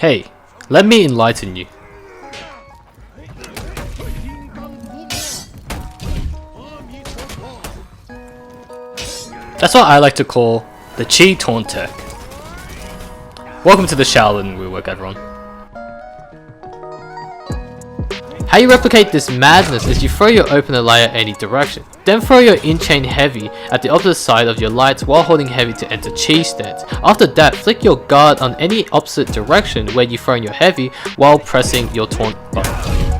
Hey, let me enlighten you. That's what I like to call the Chi Taunt tech. Welcome to the Shaolin Rework, everyone. How you replicate this madness is you throw your opener light at any direction, then throw your in-chain heavy at the opposite side of your lights while holding heavy to enter chi stance. After that, flick your guard on any opposite direction where you throw your heavy while pressing your taunt button.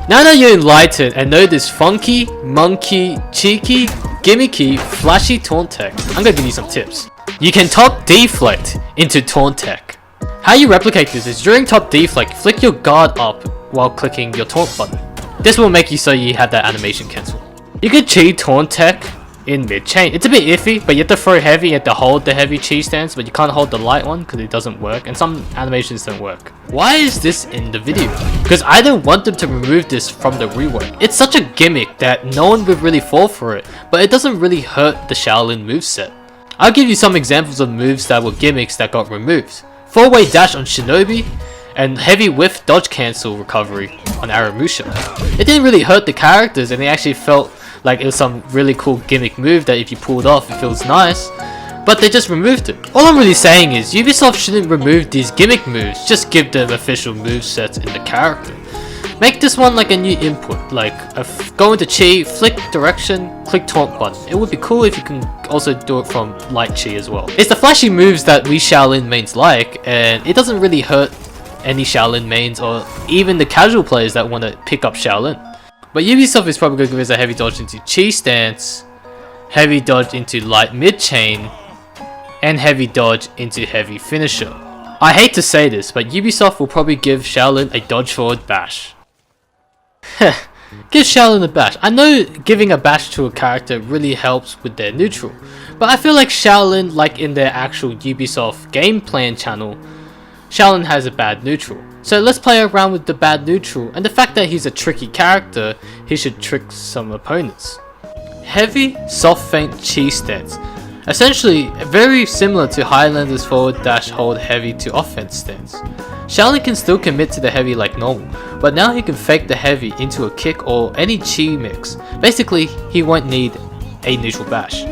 Now that you're enlightened and know this funky, monkey, cheeky, gimmicky, flashy taunt tech, I'm gonna give you some tips. You can top deflect into taunt tech. How you replicate this is during top deflect, flick your guard up while clicking your taunt button. This will make you so you have that animation cancel. You can chi taunt tech in mid-chain. It's a bit iffy, but you have to throw heavy, you have to hold the heavy chi stance, but you can't hold the light one because it doesn't work, and some animations don't work. Why is this in the video? Because I don't want them to remove this from the rework. It's such a gimmick that no one would really fall for it, but it doesn't really hurt the Shaolin moveset. I'll give you some examples of moves that were gimmicks that got removed. 4-way dash on Shinobi, and heavy whiff dodge cancel recovery on Aramusha. It didn't really hurt the characters, and it actually felt like it was some really cool gimmick move that if you pulled off it feels nice, but they just removed it. All I'm really saying is Ubisoft shouldn't remove these gimmick moves, just give them official movesets in the character. Make this one like a new input, like go into chi, flick direction, click taunt button. It would be cool if you can also do it from light chi as well. It's the flashy moves that we Shaolin mains like, and it doesn't really hurt any Shaolin mains or even the casual players that want to pick up Shaolin. But Ubisoft is probably going to give us a heavy dodge into chi stance, heavy dodge into light mid chain, and heavy dodge into heavy finisher. I hate to say this, but Ubisoft will probably give Shaolin a dodge forward bash. Give Shaolin a bash. I know giving a bash to a character really helps with their neutral, but I feel like Shaolin, like in their actual Ubisoft game plan channel, Shaolin has a bad neutral. So let's play around with the bad neutral, and the fact that he's a tricky character, he should trick some opponents. Heavy, soft feint chi stance. Essentially, very similar to Highlander's forward dash hold heavy to offense stance. Shaolin can still commit to the heavy like normal, but now he can fake the heavy into a kick or any chi mix. Basically, he won't need a neutral bash.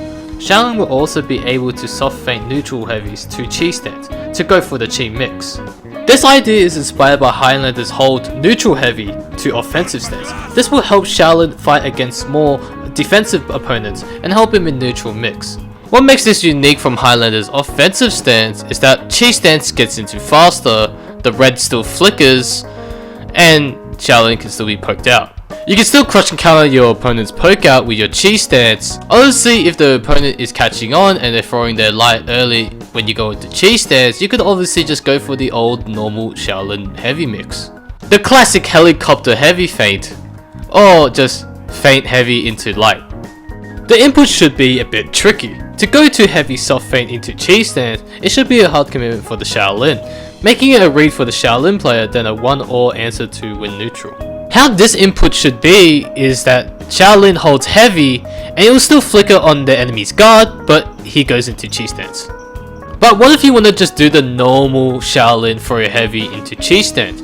Shaolin will also be able to soft feint neutral heavies to chi stance to go for the chi mix. This idea is inspired by Highlander's hold neutral heavy to offensive stance. This will help Shaolin fight against more defensive opponents and help him in neutral mix. What makes this unique from Highlander's offensive stance is that chi stance gets into faster, the red still flickers, and Shaolin can still be poked out. You can still crush and counter your opponent's poke out with your chi stance. Obviously, if the opponent is catching on and they're throwing their light early when you go into chi stance, you could obviously just go for the old normal Shaolin heavy mix. The classic helicopter heavy feint, or just feint heavy into light. The input should be a bit tricky. To go to heavy soft feint into chi stance, it should be a hard commitment for the Shaolin, making it a read for the Shaolin player than a 1-or answer to win neutral. How this input should be is that Shaolin holds heavy and it will still flicker on the enemy's guard, but he goes into chi stance. But what if you want to just do the normal Shaolin throw your heavy into chi stance?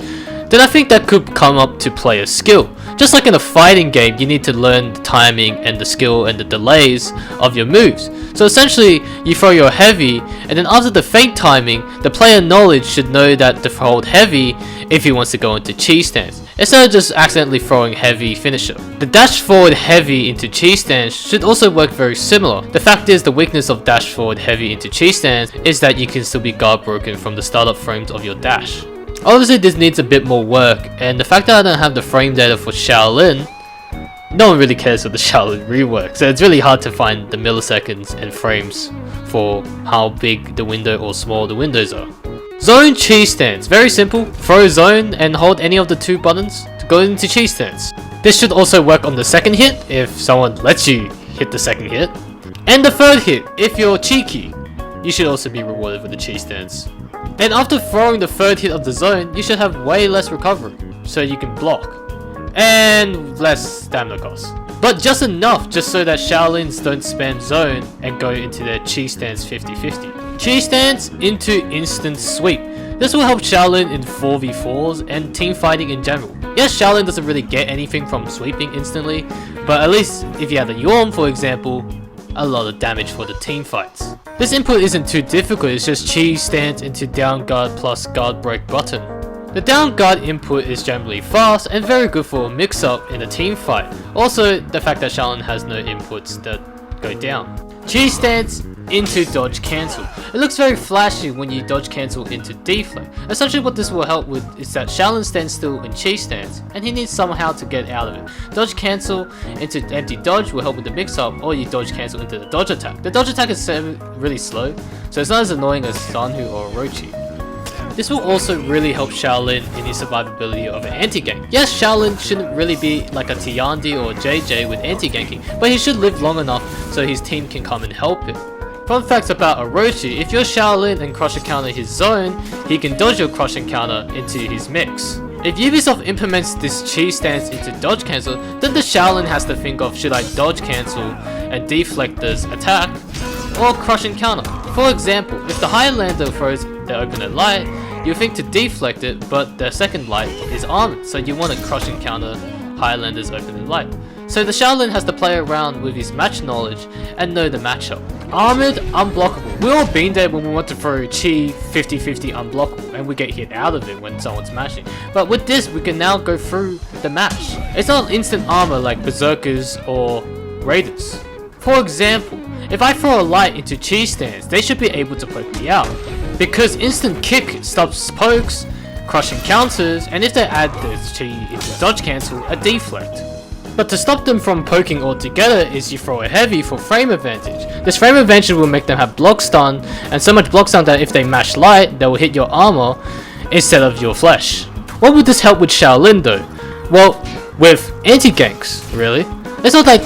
Then I think that could come up to player skill. Just like in a fighting game, you need to learn the timing and the skill and the delays of your moves. So essentially, you throw your heavy, and then after the feint timing, the player knowledge should know that to hold heavy if he wants to go into chi stance, instead of just accidentally throwing heavy finisher. The dash forward heavy into chi stance should also work very similar. The fact is, the weakness of dash forward heavy into chi stance is that you can still be guard broken from the startup frames of your dash. Obviously this needs a bit more work, and the fact that I don't have the frame data for Shaolin, no one really cares for the Shaolin rework, so it's really hard to find the milliseconds and frames for how big the window or small the windows are. Zone chi stance, very simple. Throw zone and hold any of the two buttons to go into chi stance. This should also work on the second hit if someone lets you hit the second hit. And the third hit, if you're cheeky, you should also be rewarded with the chi stance. Then after throwing the third hit of the zone, you should have way less recovery, so you can block. And less stamina cost. But just enough, just so that Shaolins don't spam zone and go into their chi stance 50-50. Chi stance into instant sweep. This will help Shaolin in 4v4s and team fighting in general. Yes, Shaolin doesn't really get anything from sweeping instantly, but at least if you have the Yorm for example, a lot of damage for the team fights. This input isn't too difficult, it's just chi stance into down guard plus guard break button. The down guard input is generally fast and very good for a mix up in a team fight. Also, the fact that Shaolin has no inputs that go down. Chi stance into dodge cancel. It looks very flashy when you dodge cancel into deflect. Essentially what this will help with is that Shaolin stands still in chi stance and he needs somehow to get out of it. Dodge cancel into empty dodge will help with the mix up, or you dodge cancel into the dodge attack. The dodge attack is really slow, so it's not as annoying as Sanhu or Orochi. This will also really help Shaolin in his survivability of an anti-gank. Yes, Shaolin shouldn't really be like a Tiandi or JJ with anti-ganking, but he should live long enough so his team can come and help him. Fun facts about Orochi: if you're Shaolin and crush counter his zone, he can dodge your crush counter into his mix. If Ubisoft implements this chi stance into dodge cancel, then the Shaolin has to think of, should I dodge cancel and deflect this attack, or crush and counter. For example, if the Highlander throws the opener light, you think to deflect it, but the second light is armored, so you want to crush and counter Highlander's opener light. So the Shaolin has to play around with his match knowledge and know the matchup. Armored, unblockable. We've all been there when we want to throw chi 50-50 unblockable and we get hit out of it when someone's mashing. But with this, we can now go through the match. It's not instant armor like Berserkers or Raiders. For example, if I throw a light into chi stance, they should be able to poke me out, because instant kick stops pokes, crushing counters, and if they add this chi into dodge cancel, a deflect. But to stop them from poking altogether is you throw a heavy for frame advantage. This frame advantage will make them have block stun, and so much block stun that if they mash light, they will hit your armor instead of your flesh. What would this help with Shaolin though? Well, with anti-ganks, really. It's not like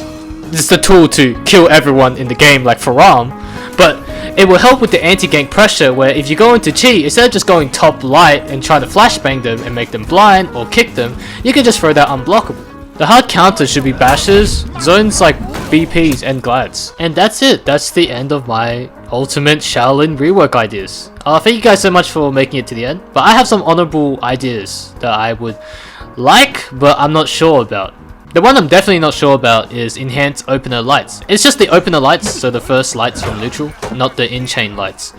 it's the tool to kill everyone in the game like Faram, but it will help with the anti-gank pressure where if you go into chi, instead of just going top light and trying to flashbang them and make them blind or kick them, you can just throw that unblockable. The hard counter should be bashes, zones like BPs and glads. And that's it, that's the end of my ultimate Shaolin rework ideas. Thank you guys so much for making it to the end, but I have some honorable ideas that I would like, but I'm not sure about. The one I'm definitely not sure about is enhanced opener lights. It's just the opener lights, so the first lights from neutral, not the in-chain lights.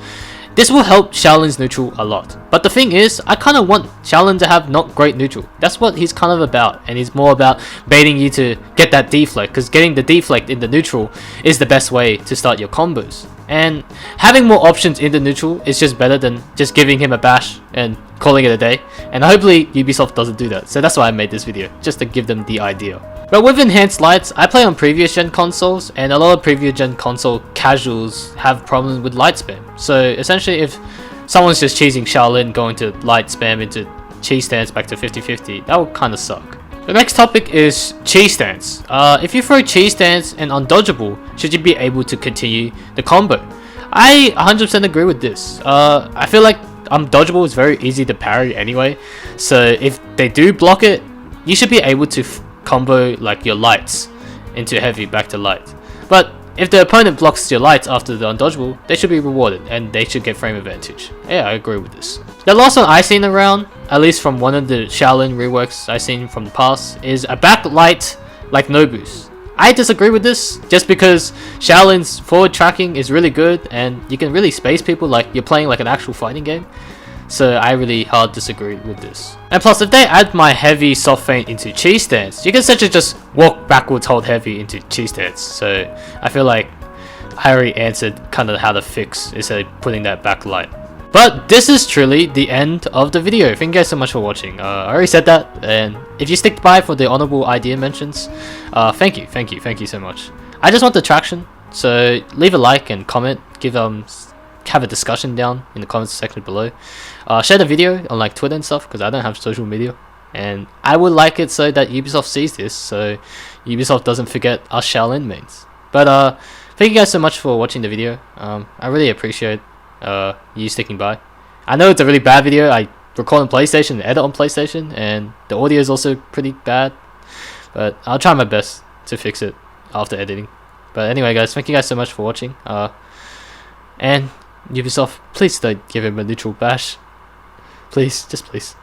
This will help Shaolin's neutral a lot. But the thing is, I kind of want Shaolin to have not great neutral. That's what he's kind of about, and he's more about baiting you to get that deflect, because getting the deflect in the neutral is the best way to start your combos. And having more options in the neutral is just better than just giving him a bash and calling it a day. And hopefully Ubisoft doesn't do that, so that's why I made this video, just to give them the idea. But with enhanced lights, I play on previous gen consoles, and a lot of previous gen console casuals have problems with light spam. So essentially if someone's just cheesing Shaolin going to light spam into chi stance back to 50-50, that would kind of suck. The next topic is chi stance. If you throw chi stance and undodgeable, should you be able to continue the combo? I 100% agree with this. I feel like undodgeable is very easy to parry anyway, so if they do block it, you should be able to combo like your lights into heavy back to light. But if the opponent blocks your lights after the undodgeable, they should be rewarded and they should get frame advantage. Yeah, I agree with this. The last one I've seen around, at least from one of the Shaolin reworks I've seen from the past, is a backlight like Nobu's. I disagree with this, just because Shaolin's forward tracking is really good and you can really space people like you're playing like an actual fighting game. So I really hard disagree with this. And plus, if they add my heavy soft feint into chi stance, you can essentially just walk backwards, hold heavy into chi stance. So I feel like I already answered kind of how to fix instead of putting that backlight. But this is truly the end of the video. Thank you guys so much for watching. I already said that, and if you stick by for the honorable idea mentions, thank you so much. I just want the traction, so leave a like and comment, have a discussion down in the comments section below. Share the video on like Twitter and stuff, because I don't have social media, and I would like it so that Ubisoft sees this, so Ubisoft doesn't forget us Shaolin mains. But thank you guys so much for watching the video. I really appreciate you sticking by. I know it's a really bad video. I record on PlayStation and edit on PlayStation, and the audio is also pretty bad, but I'll try my best to fix it after editing. But anyway guys, thank you guys so much for watching, and Ubisoft, please don't give him a neutral bash. Please, just please.